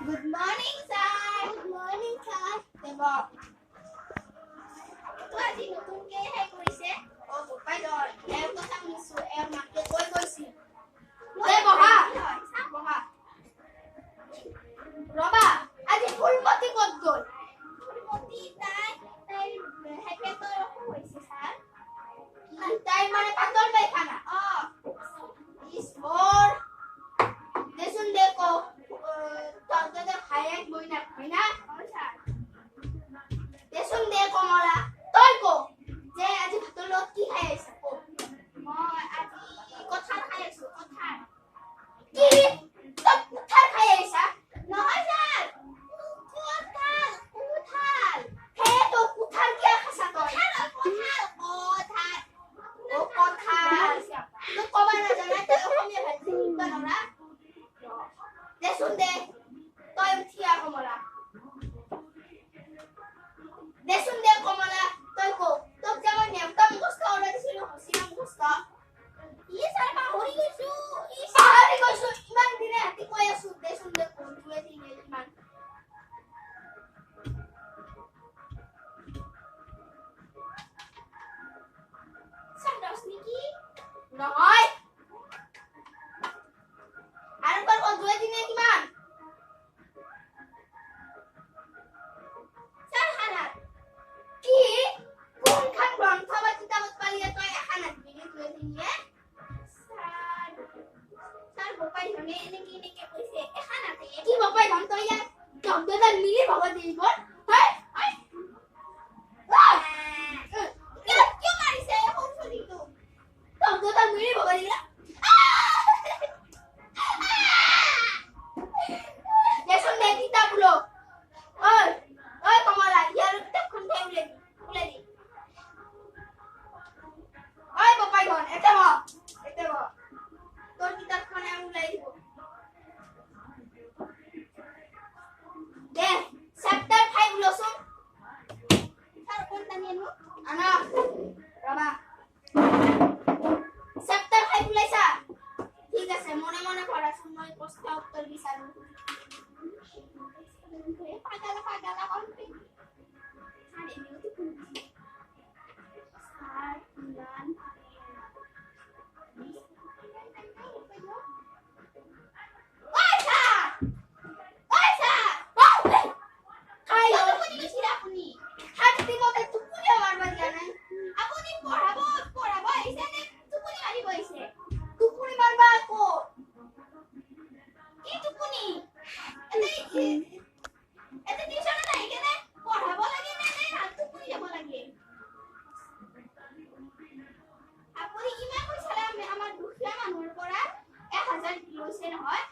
Good morning, sir. Good morning, sir. Tebok. Tu আজি নতুনকে হে কৰিছে ও গোপাই দৰ এৰ কথা শুনিছো এৰ মাকে কৈ কৈছিল দে বহা চাপ বহা ৰবা আজি ফুলমতি ক'ত গ'ল ফুলমতি তাই হেকেটৰ হৈছে স্যাৰ তাই মানে পাতল পায়খানা ইস মোর দেশুন দেখো তোদের খাইয়ে বই না স্যার দেশুন দে কমলা তই কো যে আজি ভাতৰ লগত কি খাই আছা কো মই আজি কঁঠাল খাই আছো কঁঠাল কি তই কঁঠাল খাই আছা নহয় স্যার কঁঠাল হে তো কঁঠাল কি খাইছা তই কঁঠাল ও কঁঠাল তো কবা না জানা তই অসমীয়া ভাষা শিকবা নৰা দেশুন দে তই উঠিয়া কমলা দেশুন দে কমলা তই কো তোক যে মই নেমটা মুখস্থ অৰ্ডাৰ দিছিলো হসিনা মুখস্থ ই স্যাৰ পাহৰি গৈছো ইমান দিনে হাতি কৈ আছো দেশুন দে কোনটোৱে দিলে ইমান সান্দাস নেকি নহয় আৰু কৰ দুই দিনে কিমান স্যাৰ হানাত কি কোনখান গ্ৰন্থ বা কিতাপত পালিয়ে তই এখানাত বিলি দুই দিনে স্যাৰ বপাই ধনে এনেকে কৈছে এখানাতে কি বপাই ধন তই ইয়াত দগদা মিলি ভগত দিব হয় কিয় মাৰিছে এখন চলিটো দগদা মিলি ভগত দিলা দেশুন দে কিতাপগুলো ওই ওই কমলা ইয়ার কিতাপখন দে উলে দি ওই বপাই ধন এতে ব তোর কিতাপখন আমি উলাই দিব দে চ্যাপ্টার 5 লসুন স্যার কোনটা নিয়ে নো আনা রবা চ্যাপ্টার 5 উলাইছা ঠিক আছে মনে মনে পড়াশুন মই প্রশ্ন উত্তর বিচারু পাগলা কমপ্লিট স্যার এমনিও তো স্যার গান আমার দুখীয়া মানুহৰ পৰা 1000 লৈছে নহয়